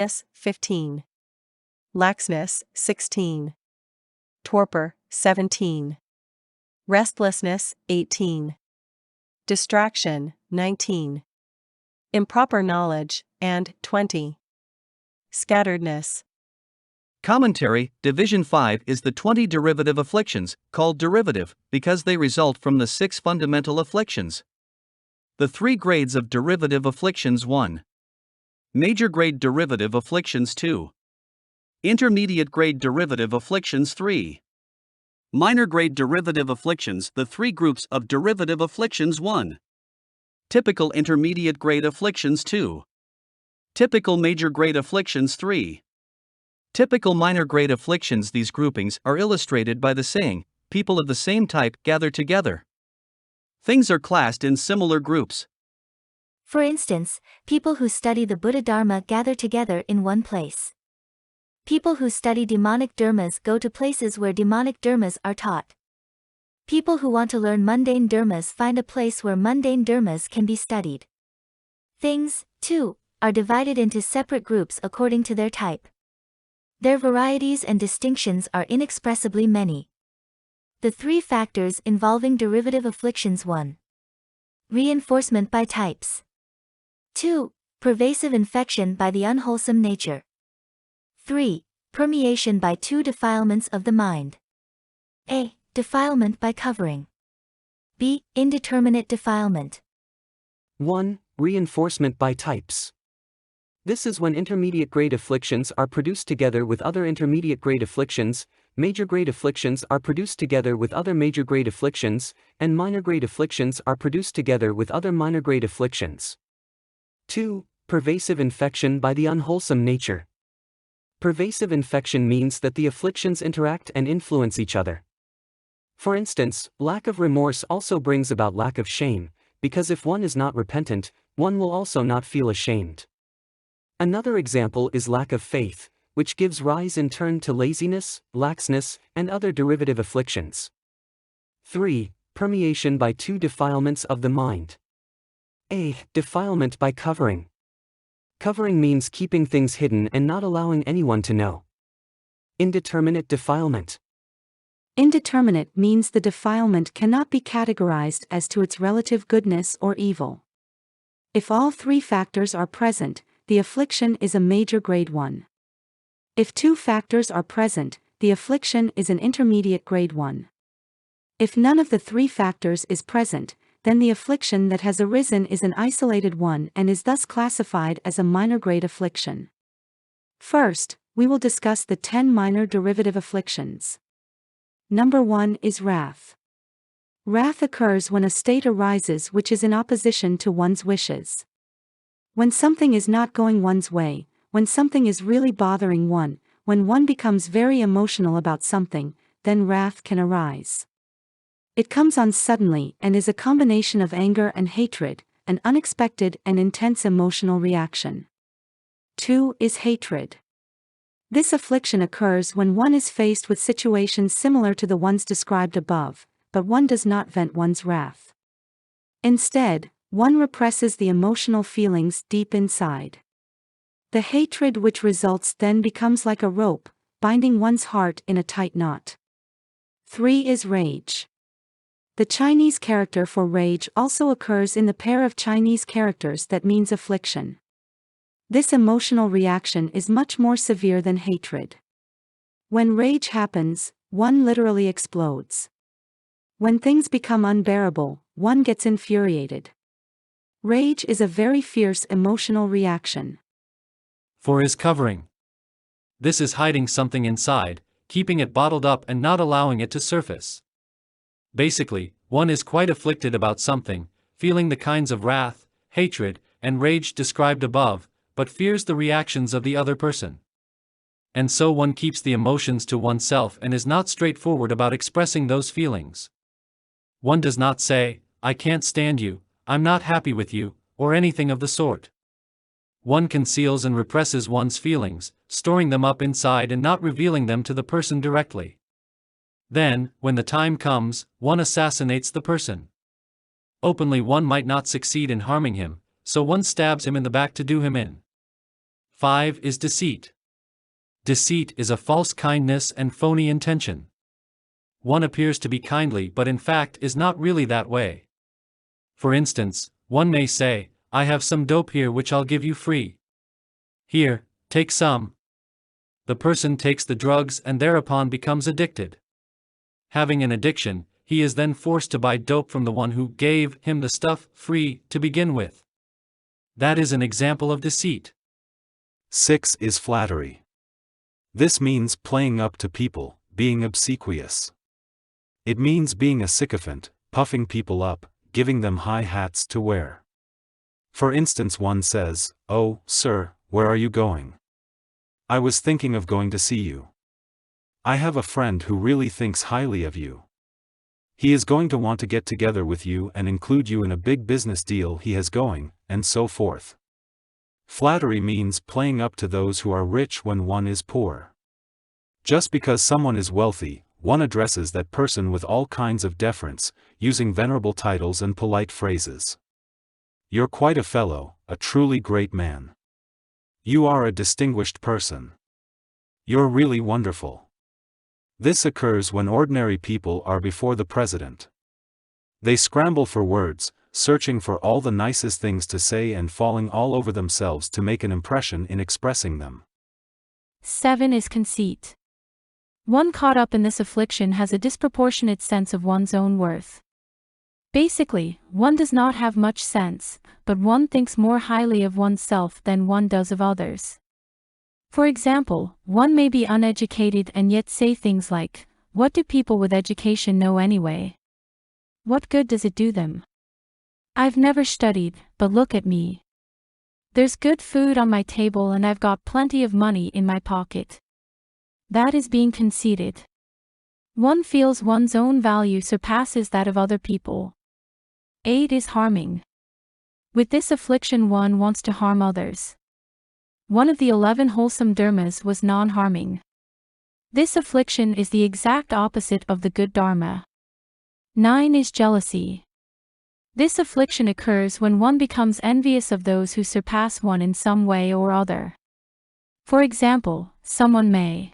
15. Laxness, 16. Torpor, 17. Restlessness, 18. Distraction, 19. Improper knowledge, and 20. Scatteredness. Commentary, Division 5 is the 20 derivative afflictions, called derivative, because they result from the 6 fundamental afflictions. The 3 grades of derivative afflictions: 1. Major grade derivative afflictions: 2. Intermediate grade derivative afflictions: 3. Minor grade derivative afflictions. The 3 groups of derivative afflictions: 1. Typical intermediate grade afflictions: 2. Typical major grade afflictions: 3. Typical minor grade afflictions. These groupings are illustrated by the saying, people of the same type gather together. Things are classed in similar groups. For instance, people who study the Buddha Dharma gather together in one place. People who study demonic dharmas go to places where demonic dharmas are taught. People who want to learn mundane dharmas find a place where mundane dharmas can be studied. Things, too, are divided into separate groups according to their type. Their varieties and distinctions are inexpressibly many. The 3 factors involving derivative afflictions: 1. Reinforcement by types. 2. Pervasive infection by the unwholesome nature. 3. Permeation by 2 defilements of the mind. A. Defilement by covering. B. Indeterminate defilement. 1. Reinforcement by types. This is when intermediate grade afflictions are produced together with other intermediate grade afflictions, major grade afflictions are produced together with other major grade afflictions, and minor grade afflictions are produced together with other minor grade afflictions. 2. Pervasive infection by the unwholesome nature. Pervasive infection means that the afflictions interact and influence each other. For instance, lack of remorse also brings about lack of shame, because if one is not repentant, one will also not feel ashamed. Another example is lack of faith, which gives rise in turn to laziness, laxness, and other derivative afflictions. 3. Permeation by 2 defilements of the mind. A. Defilement by covering. Covering means keeping things hidden and not allowing anyone to know. Indeterminate defilement. Indeterminate means the defilement cannot be categorized as to its relative goodness or evil. If all 3 factors are present, the affliction is a major grade 1. If 2 factors are present, the affliction is an intermediate grade 1. If none of the 3 factors is present, then the affliction that has arisen is an isolated one and is thus classified as a minor grade affliction. First, we will discuss the 10 minor derivative afflictions. Number 1 is wrath. Wrath occurs when a state arises which is in opposition to one's wishes. When something is not going one's way, when something is really bothering one, when one becomes very emotional about something, then wrath can arise. It comes on suddenly and is a combination of anger and hatred, an unexpected and intense emotional reaction. 2 is hatred. This affliction occurs when one is faced with situations similar to the ones described above, but one does not vent one's wrath. Instead, one represses the emotional feelings deep inside. The hatred which results then becomes like a rope, binding one's heart in a tight knot. 3 is rage. The Chinese character for rage also occurs in the pair of Chinese characters that means affliction. This emotional reaction is much more severe than hatred. When rage happens, one literally explodes. When things become unbearable, one gets infuriated. Rage is a very fierce emotional reaction. 4 is covering. This is hiding something inside, keeping it bottled up and not allowing it to surface. Basically, one is quite afflicted about something, feeling the kinds of wrath, hatred, and rage described above, but fears the reactions of the other person. And so one keeps the emotions to oneself and is not straightforward about expressing those feelings. One does not say, "I can't stand you, I'm not happy with you," or anything of the sort. One conceals and represses one's feelings, storing them up inside and not revealing them to the person directly. Then, when the time comes, one assassinates the person. Openly one might not succeed in harming him, so one stabs him in the back to do him in. 5 is deceit. Deceit is a false kindness and phony intention. One appears to be kindly but in fact is not really that way. For instance, one may say, I have some dope here which I'll give you free. Here, take some. The person takes the drugs and thereupon becomes addicted. Having an addiction, he is then forced to buy dope from the one who gave him the stuff free to begin with. That is an example of deceit. 6 is flattery. This means playing up to people, being obsequious. It means being a sycophant, puffing people up, giving them high hats to wear. For instance, one says, "Oh, sir, where are you going? I was thinking of going to see you. I have a friend who really thinks highly of you. He is going to want to get together with you and include you in a big business deal he has going," and so forth. Flattery means playing up to those who are rich when one is poor. Just because someone is wealthy, one addresses that person with all kinds of deference, using venerable titles and polite phrases. "You're quite a fellow, a truly great man. You are a distinguished person. You're really wonderful." This occurs when ordinary people are before the president. They scramble for words, searching for all the nicest things to say and falling all over themselves to make an impression in expressing them. 7 is conceit. One caught up in this affliction has a disproportionate sense of one's own worth. Basically, one does not have much sense, but one thinks more highly of oneself than one does of others. For example, one may be uneducated and yet say things like, "What do people with education know anyway? What good does it do them? I've never studied, but look at me. There's good food on my table and I've got plenty of money in my pocket." That is being conceited. One feels one's own value surpasses that of other people. 8 is harming. With this affliction one wants to harm others. One of the 11 wholesome dharmas was non-harming. This affliction is the exact opposite of the good dharma. 9 is jealousy. This affliction occurs when one becomes envious of those who surpass one in some way or other. For example, someone may